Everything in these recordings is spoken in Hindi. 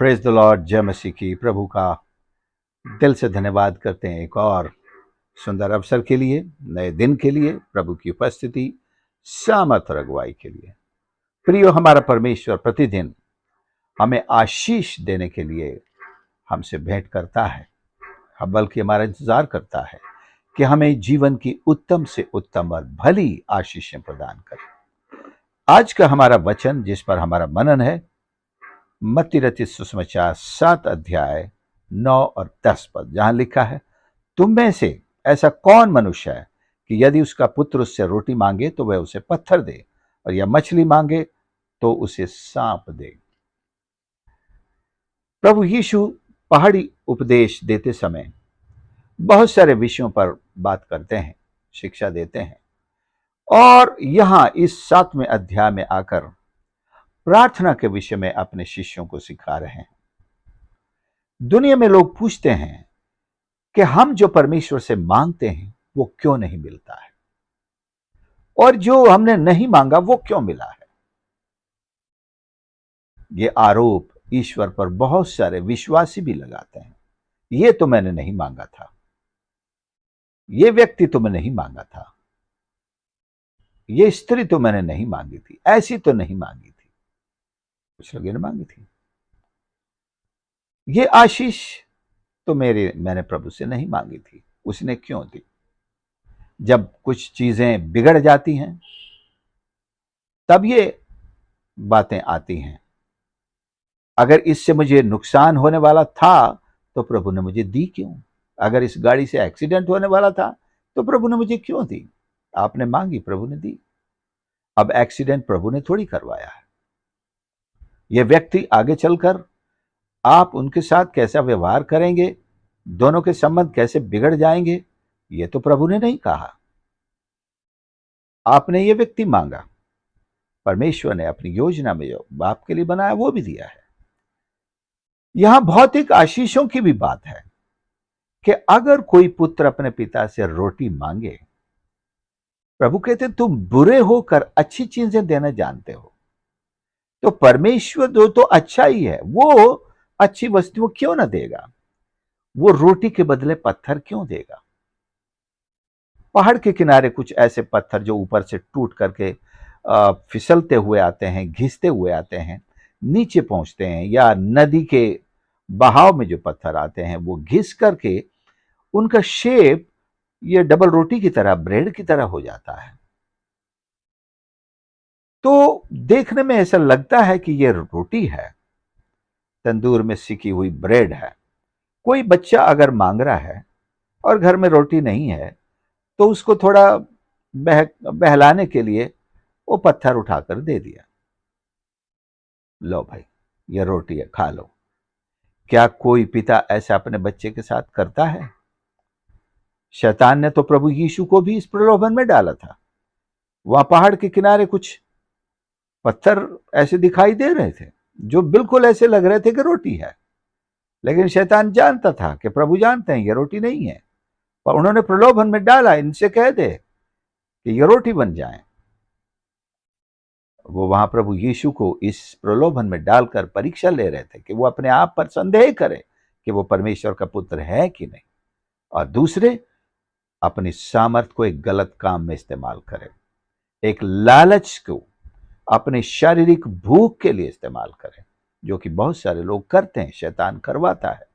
Praise the Lord. जय मसीह की। प्रभु का दिल से धन्यवाद करते हैं एक और सुंदर अवसर के लिए, नए दिन के लिए, प्रभु की उपस्थिति, सामर्थ और अगुवाई के लिए। प्रियो, हमारा परमेश्वर प्रतिदिन हमें आशीष देने के लिए हमसे भेंट करता है, बल्कि हमारा इंतजार करता है कि हमें जीवन की उत्तम से उत्तम और भली आशीषें प्रदान करें। आज का हमारा वचन जिस पर हमारा मनन है, मत्ती रचित सुसमाचार 7 अध्याय 9 और 10 पद, जहां लिखा है, तुम में से ऐसा कौन मनुष्य है कि यदि उसका पुत्र उससे रोटी मांगे तो वह उसे पत्थर दे, और या मछली मांगे तो उसे सांप दे। प्रभु यीशु पहाड़ी उपदेश देते समय बहुत सारे विषयों पर बात करते हैं, शिक्षा देते हैं, और यहां इस 7वें अध्याय में आकर प्रार्थना के विषय में अपने शिष्यों को सिखा रहे हैं। दुनिया में लोग पूछते हैं कि हम जो परमेश्वर से मांगते हैं वो क्यों नहीं मिलता है, और जो हमने नहीं मांगा वो क्यों मिला है। ये आरोप ईश्वर पर बहुत सारे विश्वासी भी लगाते हैं। ये तो मैंने नहीं मांगा था, ये व्यक्ति तो मैं नहीं मांगा था, ये स्त्री तो मैंने नहीं मांगी थी, ऐसी तो नहीं मांगी थी, कुछ लोगों ने मांगी थी। ये आशीष तो मैंने प्रभु से नहीं मांगी थी, उसने क्यों दी। जब कुछ चीजें बिगड़ जाती हैं तब ये बातें आती हैं। अगर इससे मुझे नुकसान होने वाला था तो प्रभु ने मुझे दी क्यों? अगर इस गाड़ी से एक्सीडेंट होने वाला था तो प्रभु ने मुझे क्यों दी? आपने मांगी, प्रभु ने दी। अब एक्सीडेंट प्रभु ने थोड़ी करवाया है। यह व्यक्ति आगे चलकर आप उनके साथ कैसा व्यवहार करेंगे, दोनों के संबंध कैसे बिगड़ जाएंगे, यह तो प्रभु ने नहीं कहा। आपने ये व्यक्ति मांगा, परमेश्वर ने अपनी योजना में जो बाप के लिए बनाया वो भी दिया है। यहां भौतिक आशीषों की भी बात है कि अगर कोई पुत्र अपने पिता से रोटी मांगे, प्रभु कहते तुम बुरे होकर अच्छी चीजें देना जानते हो, तो परमेश्वर तो अच्छा ही है, वो अच्छी वस्तुओं क्यों ना देगा? वो रोटी के बदले पत्थर क्यों देगा? पहाड़ के किनारे कुछ ऐसे पत्थर जो ऊपर से टूट करके फिसलते हुए आते हैं, घिसते हुए आते हैं, नीचे पहुंचते हैं, या नदी के बहाव में जो पत्थर आते हैं वो घिस करके उनका शेप ये डबल रोटी की तरह, ब्रेड की तरह हो जाता है। तो देखने में ऐसा लगता है कि ये रोटी है, तंदूर में सिकी हुई ब्रेड है। कोई बच्चा अगर मांग रहा है और घर में रोटी नहीं है तो उसको थोड़ा बहलाने के लिए वो पत्थर उठाकर दे दिया, लो भाई ये रोटी है, खा लो। क्या कोई पिता ऐसा अपने बच्चे के साथ करता है? शैतान ने तो प्रभु यीशु को भी इस प्रलोभन में डाला था। वहां पहाड़ के किनारे कुछ पत्थर ऐसे दिखाई दे रहे थे जो बिल्कुल ऐसे लग रहे थे कि रोटी है, लेकिन शैतान जानता था कि प्रभु जानते हैं ये रोटी नहीं है, पर उन्होंने प्रलोभन में डाला, इनसे कह दे कि ये रोटी बन जाए। वो वहां प्रभु यीशु को इस प्रलोभन में डालकर परीक्षा ले रहे थे कि वो अपने आप पर संदेह करे कि वो परमेश्वर का पुत्र है कि नहीं, और दूसरे अपनी सामर्थ को एक गलत काम में इस्तेमाल करें, एक लालच को अपनी शारीरिक भूख के लिए इस्तेमाल करें, जो कि बहुत सारे लोग करते हैं, शैतान करवाता है।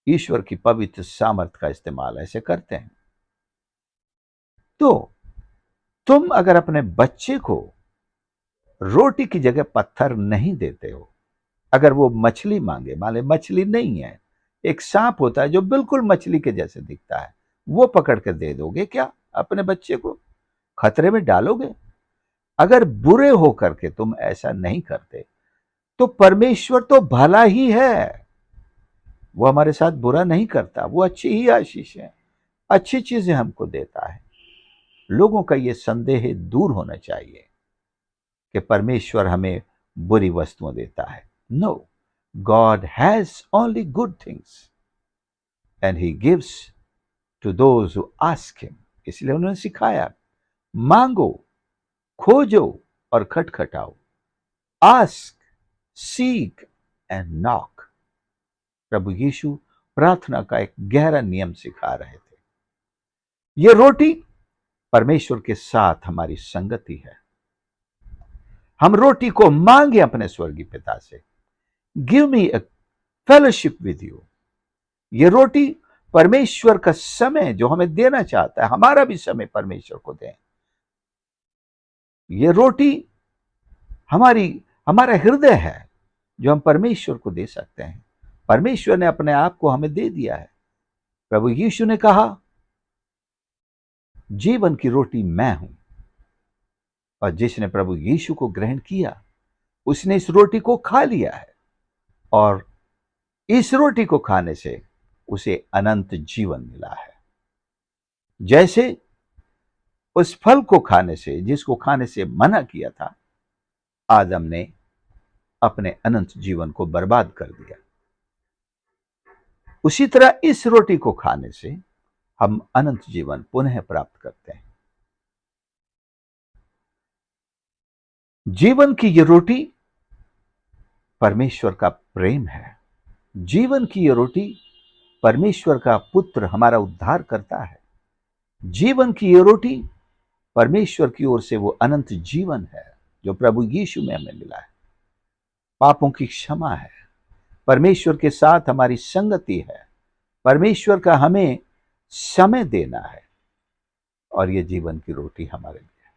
ईश्वर की पवित्र सामर्थ का इस्तेमाल ऐसे करते हैं। तो तुम अगर अपने बच्चे को रोटी की जगह पत्थर नहीं देते हो, अगर वो मछली मांगे, मान ले मछली नहीं है, एक सांप होता है जो बिल्कुल मछली के जैसे दिखता है, वो पकड़ कर दे दोगे क्या अपने बच्चे को? खतरे में डालोगे। अगर बुरे होकर के तुम ऐसा नहीं करते तो परमेश्वर तो भला ही है, वो हमारे साथ बुरा नहीं करता, वो अच्छी ही आशीष है, अच्छी चीजें हमको देता है। लोगों का ये संदेह दूर होना चाहिए कि परमेश्वर हमें बुरी वस्तुएं देता है। No, God has only good things and he gives to those who ask him. इसलिए उन्होंने सिखाया, मांगो, खोजो और खटखटाओ। Ask, seek and knock. प्रभु यीशु प्रार्थना का एक गहरा नियम सिखा रहे थे। ये रोटी परमेश्वर के साथ हमारी संगति है। हम रोटी को मांगे अपने स्वर्गीय पिता से, give me A fellowship with you. ये रोटी परमेश्वर का समय जो हमें देना चाहता है, हमारा भी समय परमेश्वर को दें। ये रोटी हमारा हृदय है जो हम परमेश्वर को दे सकते हैं। परमेश्वर ने अपने आप को हमें दे दिया है। प्रभु यीशु ने कहा, जीवन की रोटी मैं हूं। और जिसने प्रभु यीशु को ग्रहण किया, उसने इस रोटी को खा लिया है, और इस रोटी को खाने से उसे अनंत जीवन मिला है। जैसे उस फल को खाने से, जिसको खाने से मना किया था, आदम ने अपने अनंत जीवन को बर्बाद कर दिया, उसी तरह इस रोटी को खाने से हम अनंत जीवन पुनः प्राप्त करते हैं। जीवन की ये रोटी परमेश्वर का प्रेम है। जीवन की ये रोटी परमेश्वर का पुत्र हमारा उद्धार करता है। जीवन की ये रोटी परमेश्वर की ओर से वो अनंत जीवन है जो प्रभु यीशु में हमें मिला है। पापों की क्षमा है, परमेश्वर के साथ हमारी संगति है, परमेश्वर का हमें समय देना है, और ये जीवन की रोटी हमारे लिए है।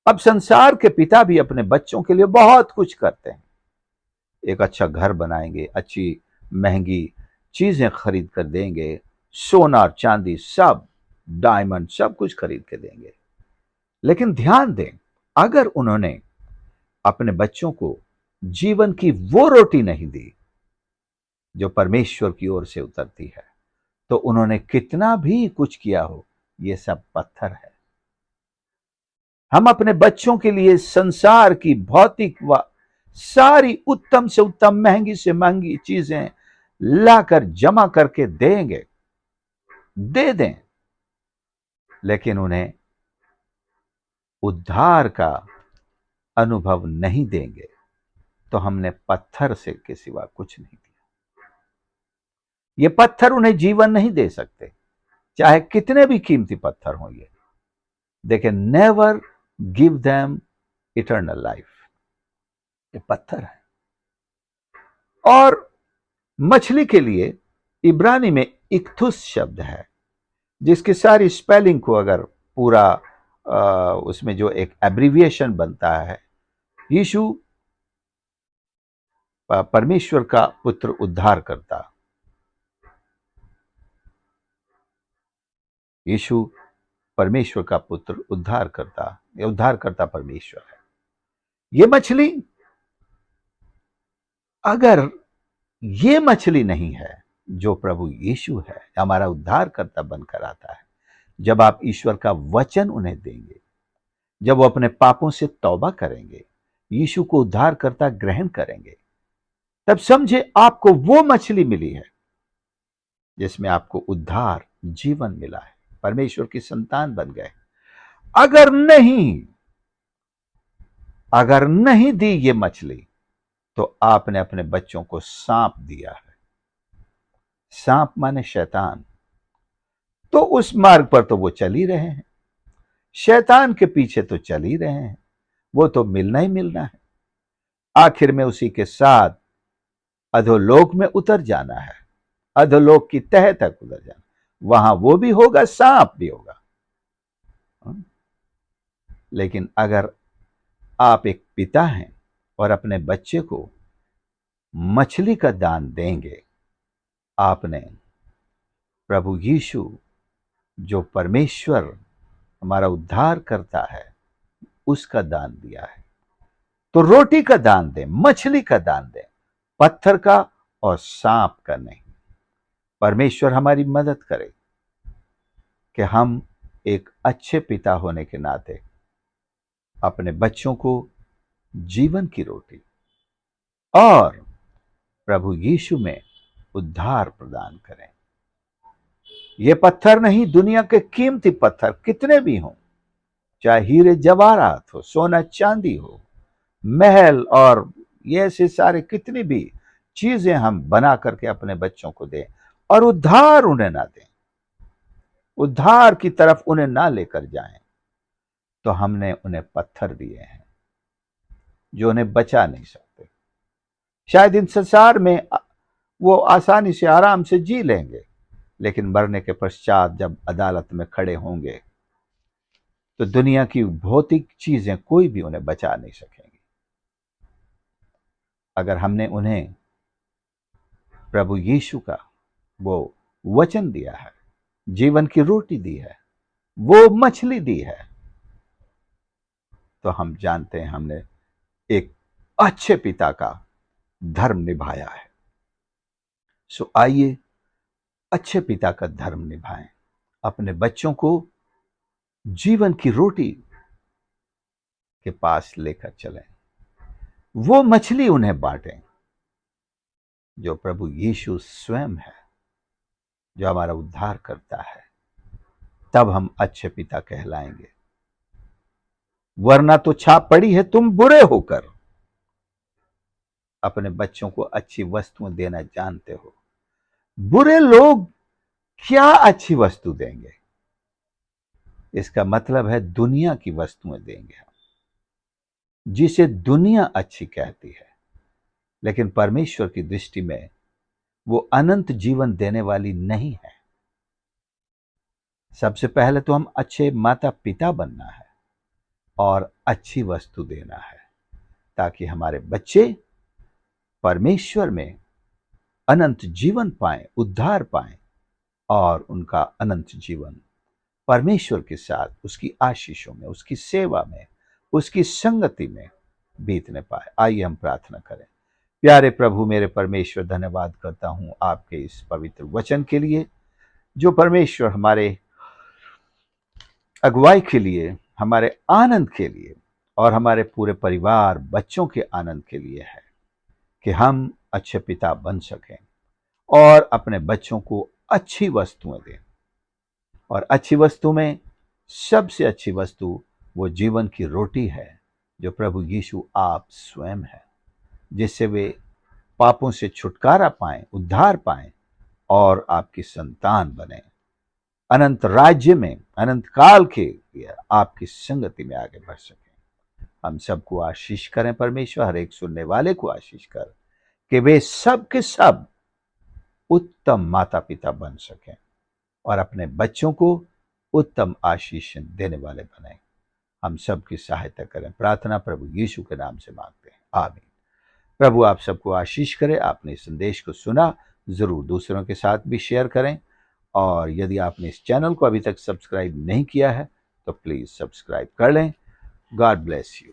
अब संसार के पिता भी अपने बच्चों के लिए बहुत कुछ करते हैं। एक अच्छा घर बनाएंगे, अच्छी महंगी चीजें खरीद कर देंगे, सोना और चांदी सब, डायमंड सब कुछ खरीद के देंगे। लेकिन ध्यान दें, अगर उन्होंने अपने बच्चों को जीवन की वो रोटी नहीं दी जो परमेश्वर की ओर से उतरती है, तो उन्होंने कितना भी कुछ किया हो, ये सब पत्थर है। हम अपने बच्चों के लिए संसार की भौतिक व सारी उत्तम से उत्तम, महंगी से महंगी चीजें लाकर जमा करके देंगे, दे दें, लेकिन उन्हें उद्धार का अनुभव नहीं देंगे, तो हमने पत्थर से के सिवा कुछ नहीं दिया। ये पत्थर उन्हें जीवन नहीं दे सकते, चाहे कितने भी कीमती पत्थर हों। ये they can never give them eternal life. ये पत्थर है। और मछली के लिए इब्रानी में इक्थुस शब्द है, जिसकी सारी स्पेलिंग को अगर पूरा उसमें जो एक एब्रिविएशन बनता है, यीशु परमेश्वर का पुत्र उद्धार करता, यीशु परमेश्वर का पुत्र उद्धार करता, ये उद्धार करता परमेश्वर है। ये मछली, अगर ये मछली नहीं है जो प्रभु यीशु है, हमारा उद्धार करता बनकर आता है, जब आप ईश्वर का वचन उन्हें देंगे, जब वो अपने पापों से तौबा करेंगे, यीशु को उद्धार करता ग्रहण करेंगे, तब समझे आपको वो मछली मिली है जिसमें आपको उद्धार, जीवन मिला है, परमेश्वर की संतान बन गए। अगर नहीं दी ये मछली, तो आपने अपने बच्चों को सांप दिया है। सांप माने शैतान। तो उस मार्ग पर तो वो चल ही रहे हैं, शैतान के पीछे तो चल ही रहे हैं, वो तो मिलना ही मिलना है। आखिर में उसी के साथ अधोलोक में उतर जाना है, अधोलोक की तह तक उतर जाना, वहां वो भी होगा, सांप भी होगा। लेकिन अगर आप एक पिता हैं और अपने बच्चे को मछली का दान देंगे, आपने प्रभु यीशु जो परमेश्वर हमारा उद्धार करता है उसका दान दिया है। तो रोटी का दान दें, मछली का दान दें, पत्थर का और सांप का नहीं। परमेश्वर हमारी मदद करे कि हम एक अच्छे पिता होने के नाते अपने बच्चों को जीवन की रोटी और प्रभु यीशु में उद्धार प्रदान करें। ये पत्थर नहीं, दुनिया के कीमती पत्थर कितने भी हों, चाहे हीरे जवाहरात हो, सोना चांदी हो, महल और ये ऐसे सारे कितने भी चीजें हम बना करके अपने बच्चों को दें और उद्धार उन्हें ना दें, उद्धार की तरफ उन्हें ना लेकर जाएं, तो हमने उन्हें पत्थर दिए हैं जो उन्हें बचा नहीं सकते। शायद इन संसार में वो आसानी से आराम से जी लेंगे, लेकिन मरने के पश्चात जब अदालत में खड़े होंगे तो दुनिया की भौतिक चीजें कोई भी उन्हें बचा नहीं सकेंगी। अगर हमने उन्हें प्रभु यीशु का वो वचन दिया है, जीवन की रोटी दी है, वो मछली दी है, तो हम जानते हैं हमने एक अच्छे पिता का धर्म निभाया है। सो आइए अच्छे पिता का धर्म निभाएं, अपने बच्चों को जीवन की रोटी के पास लेकर चलें, वो मछली उन्हें बांटें जो प्रभु यीशु स्वयं है, जो हमारा उद्धार करता है। तब हम अच्छे पिता कहलाएंगे, वरना तो छाप पड़ी है तुम बुरे होकर अपने बच्चों को अच्छी वस्तुएं देना जानते हो। बुरे लोग क्या अच्छी वस्तु देंगे? इसका मतलब है दुनिया की वस्तुएं देंगे हम, जिसे दुनिया अच्छी कहती है, लेकिन परमेश्वर की दृष्टि में वो अनंत जीवन देने वाली नहीं है। सबसे पहले तो हम अच्छे माता पिता बनना है और अच्छी वस्तु देना है, ताकि हमारे बच्चे परमेश्वर में अनंत जीवन पाएं, उद्धार पाएं और उनका अनंत जीवन परमेश्वर के साथ उसकी आशीषों में, उसकी सेवा में, उसकी संगति में बीतने पाए। आइए हम प्रार्थना करें। प्यारे प्रभु मेरे परमेश्वर, धन्यवाद करता हूं आपके इस पवित्र वचन के लिए, जो परमेश्वर हमारे अगुवाई के लिए, हमारे आनंद के लिए और हमारे पूरे परिवार बच्चों के आनंद के लिए है, कि हम अच्छे पिता बन सकें और अपने बच्चों को अच्छी वस्तुएं दें। और अच्छी वस्तु में सबसे अच्छी वस्तु वो जीवन की रोटी है, जो प्रभु यीशु आप स्वयं है, जिससे वे पापों से छुटकारा पाएं, उद्धार पाएं और आपकी संतान बने, अनंत राज्य में, अनंत काल के लिए आपकी संगति में आगे बढ़ सकें। हम सबको आशीष करें परमेश्वर, हर एक सुनने वाले को आशीष कर, कि वे सब के सब उत्तम माता पिता बन सकें और अपने बच्चों को उत्तम आशीष देने वाले बनाएं। हम सबकी सहायता करें, प्रार्थना प्रभु यीशु के नाम से मांगते हैं, आमीन। प्रभु आप सबको आशीष करे। आपने इस संदेश को सुना, जरूर दूसरों के साथ भी शेयर करें, और यदि आपने इस चैनल को अभी तक सब्सक्राइब नहीं किया है तो प्लीज सब्सक्राइब कर लें। God bless you.